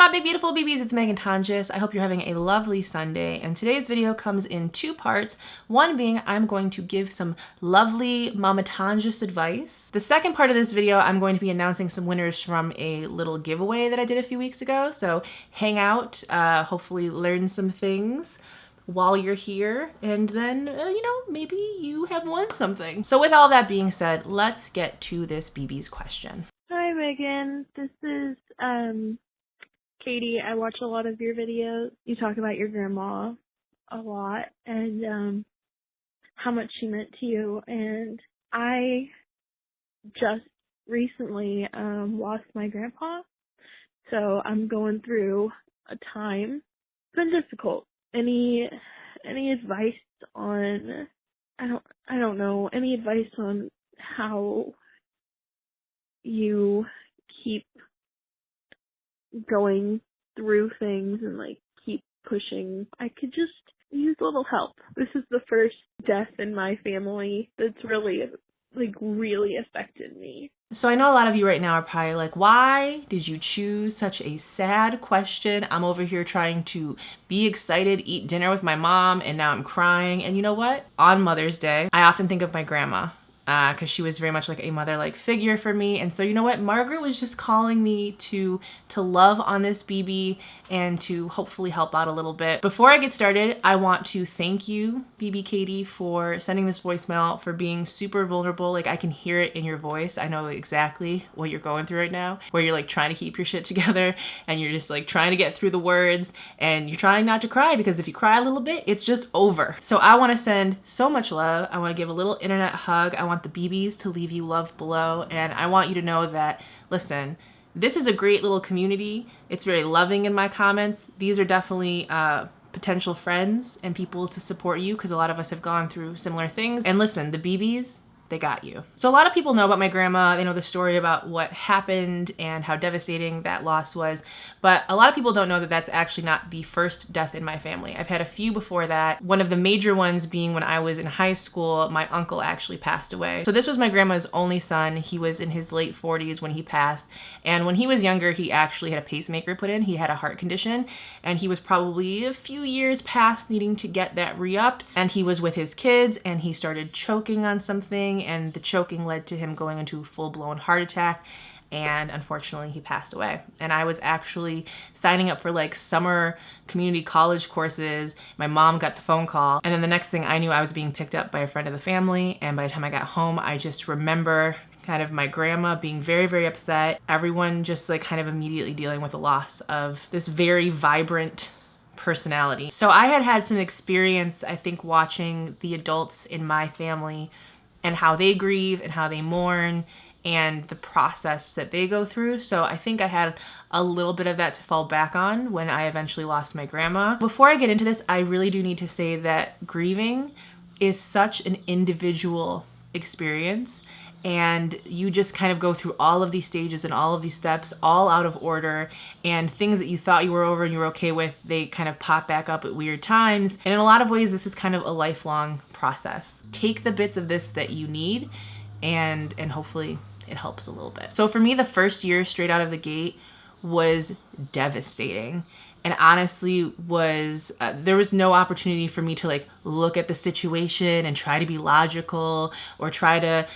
my big beautiful BBs, it's Meghan Tonjes. I hope you're having a lovely Sunday, and today's video comes in two parts. One being I'm going to give some lovely Mama Tonjes advice. The second part of this video, I'm going to be announcing some winners from a little giveaway that I did a few weeks ago. So hang out, hopefully learn some things while you're here, and then, maybe you have won something. So with all that being said, let's get to this BB's question. Hi Megan, this is Katie. I watch a lot of your videos. You talk about your grandma a lot and how much she meant to you, and I just recently lost my grandpa, so I'm going through a time. It's been difficult. Any advice on I don't know, any advice on how you keep going through things and keep pushing? I could just use a little help. This is the first death in my family that's really affected me. So I know a lot of you right now are probably like, why did you choose such a sad question? I'm over here trying to be excited, eat dinner with my mom, and now I'm crying. And you know what? On Mother's Day, I often think of my grandma, because she was very much like a mother-like figure for me. And so you know what? Margaret was just calling me to love on this BB and to hopefully help out a little bit. Before I get started, I want to thank you, BB Katie, for sending this voicemail, for being super vulnerable. I can hear it in your voice. I know exactly what you're going through right now, where you're trying to keep your shit together and you're just trying to get through the words, and you're trying not to cry, because if you cry a little bit, it's just over. So I want to send so much love. I want to give a little internet hug. I want the BBs to leave you love below, and I want you to know that, listen, this is a great little community. It's very loving in my comments. These are definitely potential friends and people to support you, because a lot of us have gone through similar things. And listen, the BBs, they got you. So a lot of people know about my grandma. They know the story about what happened and how devastating that loss was. But a lot of people don't know that that's actually not the first death in my family. I've had a few before that. One of the major ones being when I was in high school, my uncle actually passed away. So this was my grandma's only son. He was in his late 40s when he passed. And when he was younger, he actually had a pacemaker put in. He had a heart condition, and he was probably a few years past needing to get that re-upped. And he was with his kids, and he started choking on something, and the choking led to him going into a full-blown heart attack, and unfortunately he passed away. And I was actually signing up for summer community college courses. My mom got the phone call, and then the next thing I knew, I was being picked up by a friend of the family, and by the time I got home, I just remember kind of my grandma being very, very upset. Everyone just kind of immediately dealing with the loss of this very vibrant personality. So I had some experience, I think, watching the adults in my family and how they grieve and how they mourn and the process that they go through. So I think I had a little bit of that to fall back on when I eventually lost my grandma. Before I get into this, I really do need to say that grieving is such an individual experience, and you just kind of go through all of these stages and all of these steps all out of order, and things that you thought you were over and you were okay with, they kind of pop back up at weird times. And in a lot of ways, this is kind of a lifelong process. Take the bits of this that you need, and hopefully it helps a little bit. So for me, the first year straight out of the gate was devastating, and honestly was there was no opportunity for me to look at the situation and try to be logical or try to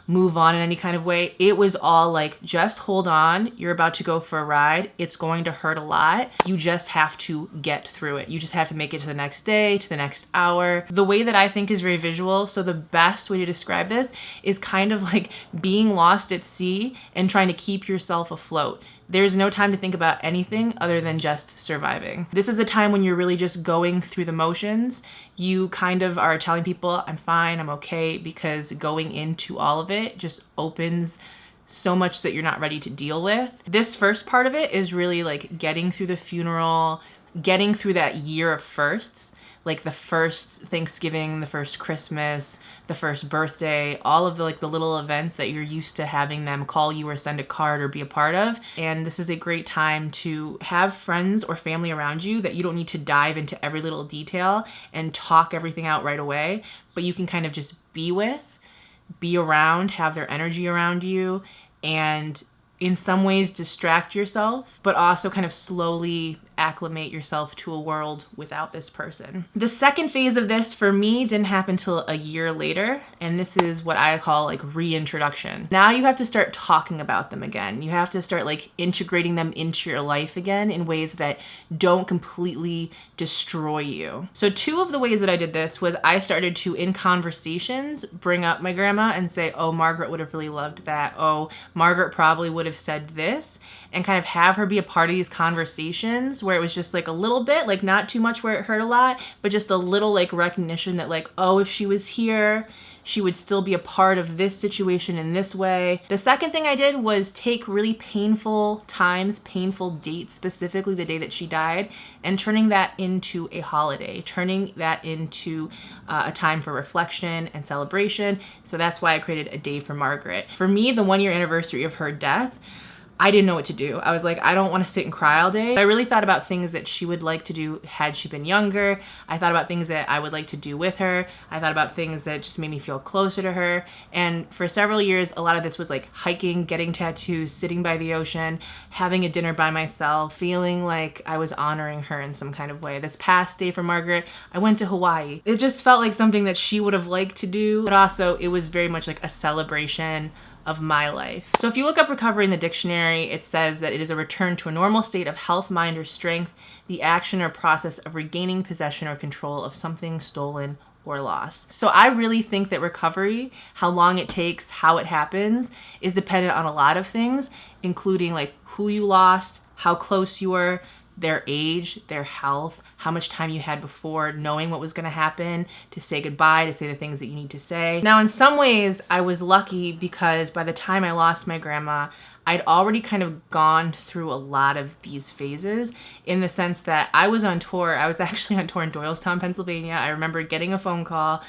move on in any kind of way. It was all just hold on, you're about to go for a ride, it's going to hurt a lot, you just have to get through it, you just have to make it to the next day, to the next hour. The way that I think is very visual, so the best way to describe this is kind of being lost at sea and trying to keep yourself afloat. There's no time to think about anything other than just surviving. This is a time when you're really just going through the motions. You kind of are telling people, I'm fine, I'm okay, because going into all of it just opens so much that you're not ready to deal with. This first part of it is really getting through the funeral, getting through that year of firsts. The first Thanksgiving, the first Christmas, the first birthday, all of the little events that you're used to having them call you or send a card or be a part of. And this is a great time to have friends or family around you that you don't need to dive into every little detail and talk everything out right away, but you can kind of just be with, be around, have their energy around you, and in some ways distract yourself, but also kind of slowly acclimate yourself to a world without this person. The second phase of this for me didn't happen till a year later, and this is what I call like reintroduction. Now you have to start talking about them again. You have to start like integrating them into your life again in ways that don't completely destroy you. So two of the ways that I did this was I started to, in conversations, bring up my grandma and say, oh, Margaret would have really loved that. Oh, Margaret probably would have said this, and kind of have her be a part of these conversations where it was just like a little bit, like not too much where it hurt a lot, but just a little like recognition that like, oh, if she was here, she would still be a part of this situation in this way. The second thing I did was take really painful times, painful dates, specifically the day that she died, and turning that into a holiday, turning that into a time for reflection and celebration. So that's why I created a day for Margaret. For me, the 1 year anniversary of her death, I didn't know what to do. I was like, I don't want to sit and cry all day. I really thought about things that she would like to do had she been younger. I thought about things that I would like to do with her. I thought about things that just made me feel closer to her. And for several years, a lot of this was like hiking, getting tattoos, sitting by the ocean, having a dinner by myself, feeling like I was honoring her in some kind of way. This past day for Margaret, I went to Hawaii. It just felt like something that she would have liked to do, but also it was very much like a celebration of my life. So if you look up recovery in the dictionary, it says that it is a return to a normal state of health, mind, or strength, the action or process of regaining possession or control of something stolen or lost. So I really think that recovery, how long it takes, how it happens, is dependent on a lot of things, including like who you lost, how close you were, their age, their health, how much time you had before, knowing what was going to happen, to say goodbye, to say the things that you need to say. Now, in some ways, I was lucky because by the time I lost my grandma, I'd already kind of gone through a lot of these phases, in the sense that I was on tour. I was actually on tour in Doylestown, Pennsylvania. I remember getting a phone call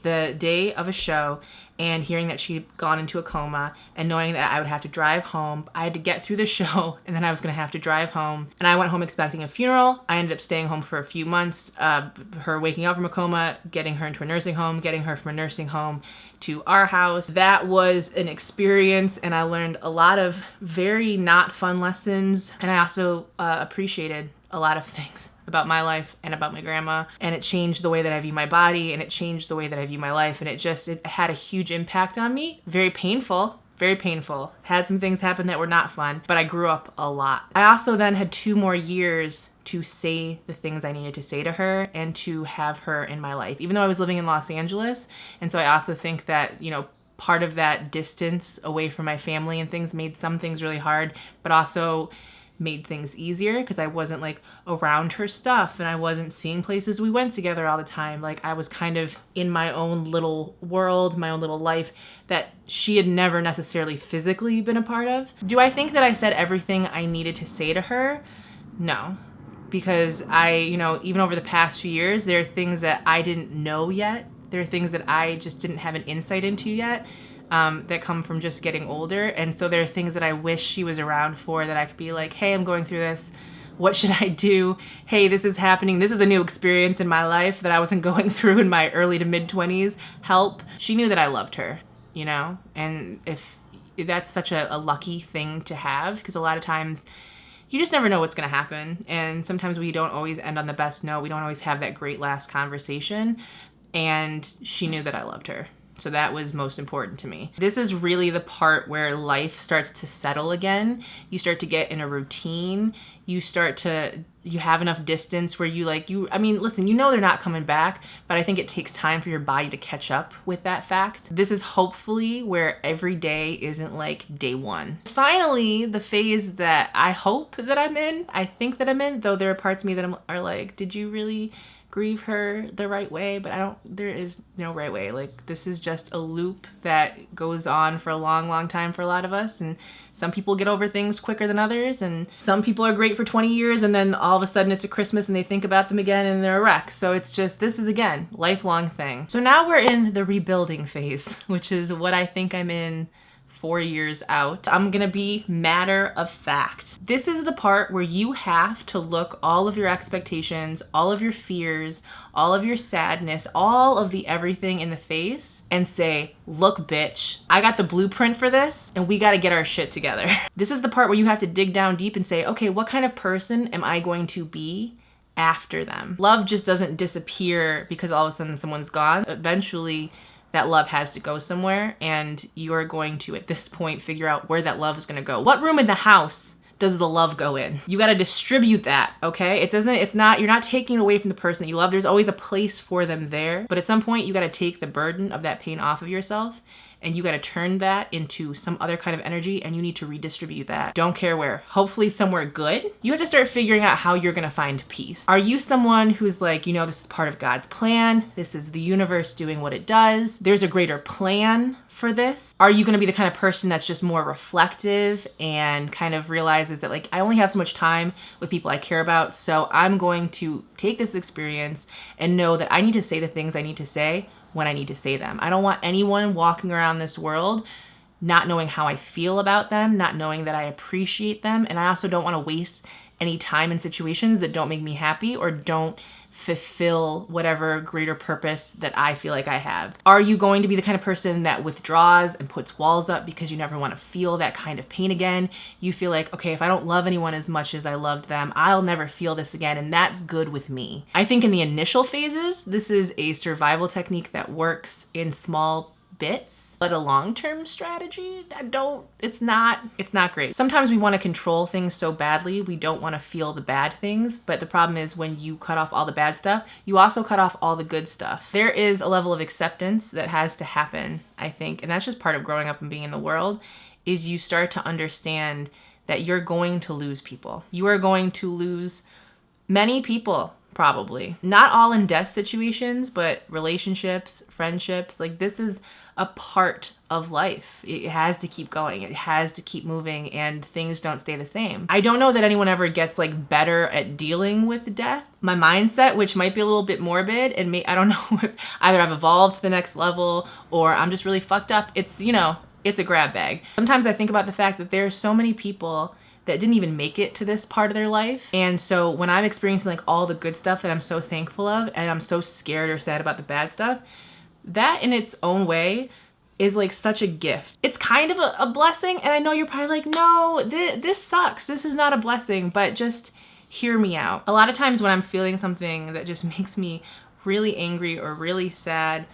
the day of a show and hearing that she'd gone into a coma, and knowing that I would have to drive home. I had to get through the show, and then I was gonna have to drive home. And I went home expecting a funeral. I ended up staying home for a few months, her waking up from a coma, getting her into a nursing home, getting her from a nursing home to our house. That was an experience, and I learned a lot of very not fun lessons. And I also appreciated a lot of things about my life and about my grandma, and it changed the way that I view my body, and it changed the way that I view my life, and it had a huge impact on me. Very painful, very painful. Had some things happen that were not fun, but I grew up a lot. I also then had 2 more years to say the things I needed to say to her and to have her in my life, even though I was living in Los Angeles. And so I also think that, you know, part of that distance away from my family and things made some things really hard, but also made things easier because I wasn't like around her stuff, and I wasn't seeing places we went together all the time. Like I was kind of in my own little world, my own little life that she had never necessarily physically been a part of. Do I think that I said everything I needed to say to her? No. Because I, you know, even over the past few years, there are things that I didn't know yet. There are things that I just didn't have an insight into yet. That come from just getting older. And so there are things that I wish she was around for, that I could be like, hey, I'm going through this. What should I do? Hey, this is happening. This is a new experience in my life that I wasn't going through in my early to mid 20s. Help. She knew that I loved her, you know? And if that's such a lucky thing to have, because a lot of times you just never know what's going to happen. And sometimes we don't always end on the best note. We don't always have that great last conversation. And she knew that I loved her. So that was most important to me. This is really the part where life starts to settle again. You start to get in a routine. You have enough distance where listen, you know they're not coming back, but I think it takes time for your body to catch up with that fact. This is hopefully where every day isn't like day one. Finally, the phase that I hope that I'm in, I think that I'm in, though there are parts of me that are like, did you really grieve her the right way? But there is no right way. Like, this is just a loop that goes on for a long, long time for a lot of us. And some people get over things quicker than others. And some people are great for 20 years and then all of a sudden it's a Christmas and they think about them again and they're a wreck. So it's just, this is again, lifelong thing. So now we're in the rebuilding phase, which is what I think I'm in 4 years out. I'm gonna be matter of fact. This is the part where you have to look all of your expectations, all of your fears, all of your sadness, all of the everything in the face and say, look, bitch, I got the blueprint for this and we gotta get our shit together. This is the part where you have to dig down deep and say, okay, what kind of person am I going to be after them? Love just doesn't disappear because all of a sudden someone's gone. Eventually, that love has to go somewhere, and you're going to, at this point, figure out where that love is gonna go. What room in the house does the love go in? You gotta distribute that, okay? You're not taking it away from the person that you love. There's always a place for them there, but at some point you gotta take the burden of that pain off of yourself, and you gotta turn that into some other kind of energy, and you need to redistribute that. Don't care where. Hopefully somewhere good. You have to start figuring out how you're gonna find peace. Are you someone who's like, you know, this is part of God's plan. This is the universe doing what it does. There's a greater plan for this? Are you gonna be the kind of person that's just more reflective and kind of realizes that, like, I only have so much time with people I care about, so I'm going to take this experience and know that I need to say the things I need to say when I need to say them. I don't want anyone walking around this world not knowing how I feel about them, not knowing that I appreciate them, and I also don't want to waste any time in situations that don't make me happy or don't fulfill whatever greater purpose that I feel like I have. Are you going to be the kind of person that withdraws and puts walls up because you never want to feel that kind of pain again? You feel like, okay, if I don't love anyone as much as I loved them, I'll never feel this again, and that's good with me. I think in the initial phases, this is a survival technique that works in small bits. But a long-term strategy, it's not great. Sometimes we want to control things so badly, we don't want to feel the bad things, but the problem is when you cut off all the bad stuff, you also cut off all the good stuff. There is a level of acceptance that has to happen, I think, and that's just part of growing up and being in the world, is you start to understand that you're going to lose people. You are going to lose many people, probably. Not all in death situations, but relationships, friendships, like this is a part of life. It has to keep going. It has to keep moving, and things don't stay the same. I don't know that anyone ever gets like better at dealing with death. My mindset, which might be a little bit morbid, and I don't know if either I've evolved to the next level or I'm just really fucked up. It's, you know, it's a grab bag. Sometimes I think about the fact that there are so many people that didn't even make it to this part of their life. And so when I'm experiencing like all the good stuff that I'm so thankful of, and I'm so scared or sad about the bad stuff, that in its own way is like such a gift. It's kind of a blessing, and I know you're probably like, no, this sucks. This is not a blessing, but just hear me out. A lot of times when I'm feeling something that just makes me really angry or really sad,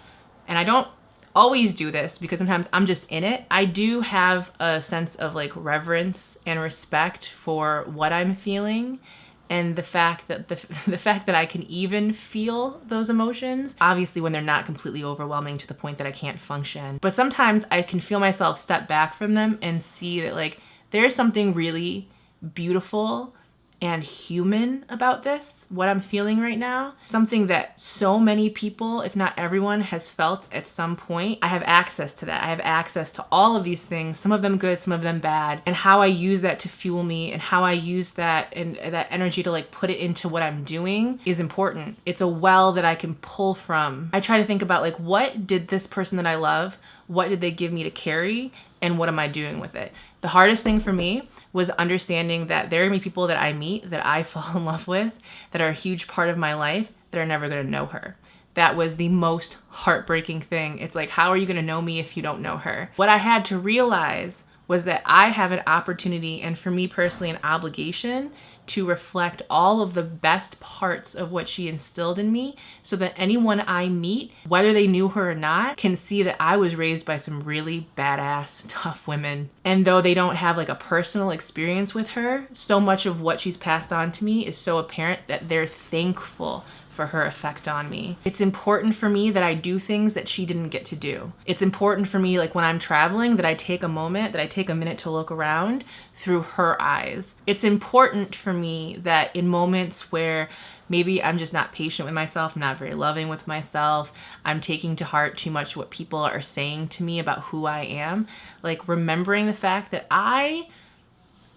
and I don't always do this because sometimes I'm just in it, I do have a sense of like reverence and respect for what I'm feeling. And the fact that the fact that I can even feel those emotions, obviously when they're not completely overwhelming to the point that I can't function. But sometimes I can feel myself step back from them and see that like there's something really beautiful and human about this, what I'm feeling right now. Something that so many people, if not everyone, has felt at some point. I have access to that. I have access to all of these things, some of them good, some of them bad, and how I use that to fuel me and how I use that and that energy to like put it into what I'm doing is important. It's a well that I can pull from. I try to think about like, what did this person that I love, what did they give me to carry, and what am I doing with it? The hardest thing for me was understanding that there are gonna be people that I meet, that I fall in love with, that are a huge part of my life, that are never gonna know her. That was the most heartbreaking thing. It's like, how are you gonna know me if you don't know her? What I had to realize was that I have an opportunity, and for me personally, an obligation to reflect all of the best parts of what she instilled in me so that anyone I meet, whether they knew her or not, can see that I was raised by some really badass, tough women. And though they don't have like a personal experience with her, so much of what she's passed on to me is so apparent that they're thankful for her effect on me. It's important for me that I do things that she didn't get to do. It's important for me, like when I'm traveling, that I take a moment, that I take a minute to look around through her eyes. It's important for me that in moments where maybe I'm just not patient with myself, I'm not very loving with myself, I'm taking to heart too much what people are saying to me about who I am, like remembering the fact that I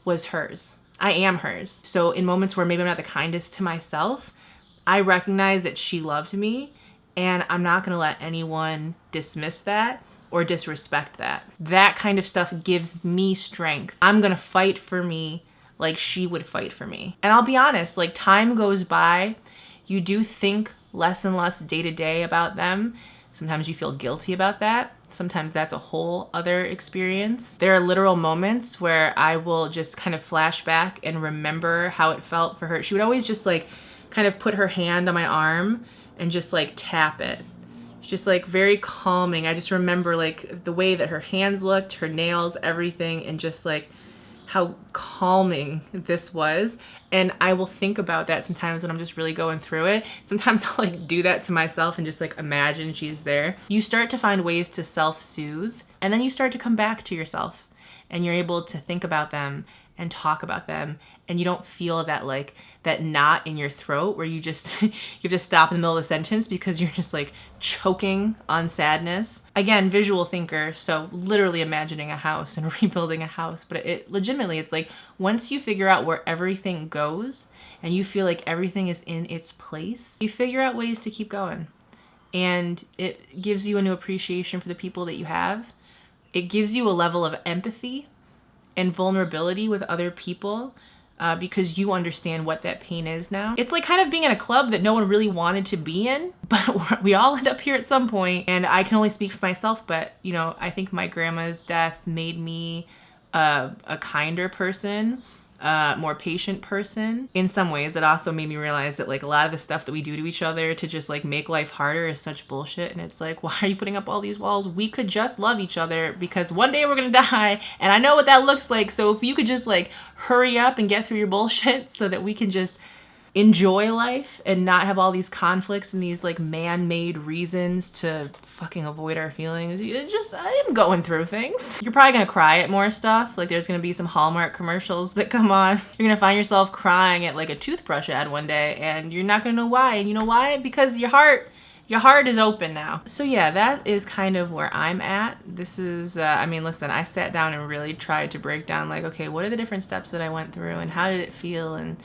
was hers. I am hers. So in moments where maybe I'm not the kindest to myself, I recognize that she loved me, and I'm not gonna let anyone dismiss that or disrespect that. That kind of stuff gives me strength. I'm gonna fight for me like she would fight for me. And I'll be honest, like time goes by, you do think less and less day to day about them. Sometimes you feel guilty about that. Sometimes that's a whole other experience. There are literal moments where I will just kind of flash back and remember how it felt for her. She would always just like kind of put her hand on my arm and just like tap it. It's just like very calming. I just remember like the way that her hands looked, her nails, everything, and just like how calming this was. And I will think about that sometimes when I'm just really going through it. Sometimes I'll like do that to myself and just like imagine she's there. You start to find ways to self-soothe, and then you start to come back to yourself and you're able to think about them and talk about them, and you don't feel that like that knot in your throat where you just you have to stop in the middle of the sentence because you're just like choking on sadness. Again, visual thinker, so literally imagining a house and rebuilding a house, but it legitimately, it's like once you figure out where everything goes and you feel like everything is in its place, you figure out ways to keep going, and it gives you a new appreciation for the people that you have. It gives you a level of empathy and vulnerability with other people because you understand what that pain is now. It's like kind of being in a club that no one really wanted to be in, but we all end up here at some point. And I can only speak for myself, but you know, I think my grandma's death made me a kinder person, more patient person. In some ways, it also made me realize that like a lot of the stuff that we do to each other to just like make life harder is such bullshit. And it's like, why are you putting up all these walls? We could just love each other because one day we're gonna die, and I know what that looks like. So if you could just like hurry up and get through your bullshit so that we can just enjoy life and not have all these conflicts and these like man-made reasons to fucking avoid our feelings. It's just, I am going through things. You're probably gonna cry at more stuff. Like there's gonna be some Hallmark commercials that come on. You're gonna find yourself crying at like a toothbrush ad one day, and you're not gonna know why. And you know why? Because your heart is open now. So yeah, that is kind of where I'm at. This is, I mean, listen, I sat down and really tried to break down like, okay, what are the different steps that I went through and how did it feel, and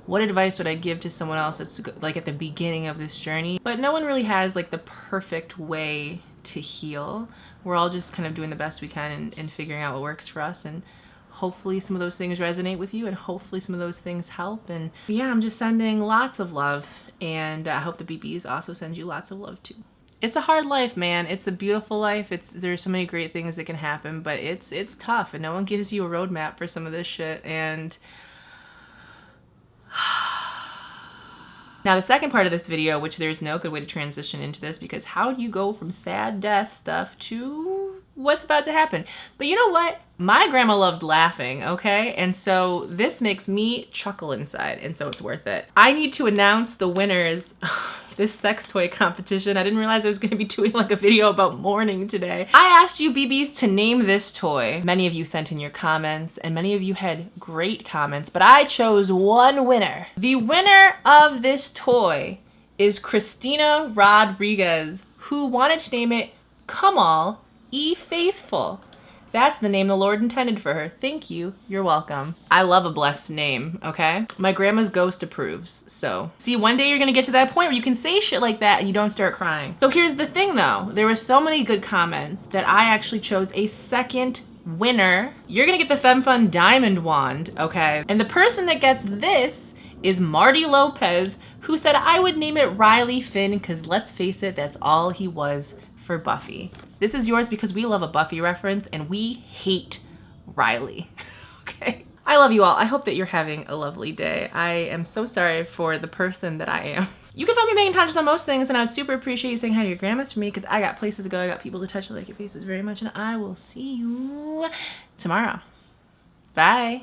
what advice would I give to someone else that's like at the beginning of this journey? But no one really has like the perfect way to heal. We're all just kind of doing the best we can and figuring out what works for us, and hopefully some of those things resonate with you, and hopefully some of those things help. And yeah, I'm just sending lots of love, and I hope the BBs also send you lots of love too. It's a hard life, man. It's a beautiful life. There's so many great things that can happen, but it's tough, and no one gives you a roadmap for some of this shit. And now the second part of this video, which there's no good way to transition into this, because how do you go from sad death stuff to what's about to happen? But you know what? My grandma loved laughing, okay? And so this makes me chuckle inside, and so it's worth it. I need to announce the winners of this sex toy competition. I didn't realize I was gonna be doing like a video about mourning today. I asked you BBs to name this toy. Many of you sent in your comments, and many of you had great comments, but I chose one winner. The winner of this toy is Christina Rodriguez, who wanted to name it Kamal E. Faithful. That's the name the Lord intended for her. Thank you. You're welcome. I love a blessed name, okay? My grandma's ghost approves, so. See, one day you're gonna get to that point where you can say shit like that and you don't start crying. So here's the thing though. There were so many good comments that I actually chose a second winner. You're gonna get the FemFun Diamond Wand, okay? And the person that gets this is Marty Lopez, who said I would name it Riley Finn, because let's face it, that's all he was for Buffy. This is yours because we love a Buffy reference and we hate Riley, okay? I love you all. I hope that you're having a lovely day. I am so sorry for the person that I am. You can find me Meghan Tonjes on most things, and I would super appreciate you saying hi to your grandmas for me, because I got places to go, I got people to touch. I like your faces very much, and I will see you tomorrow. Bye.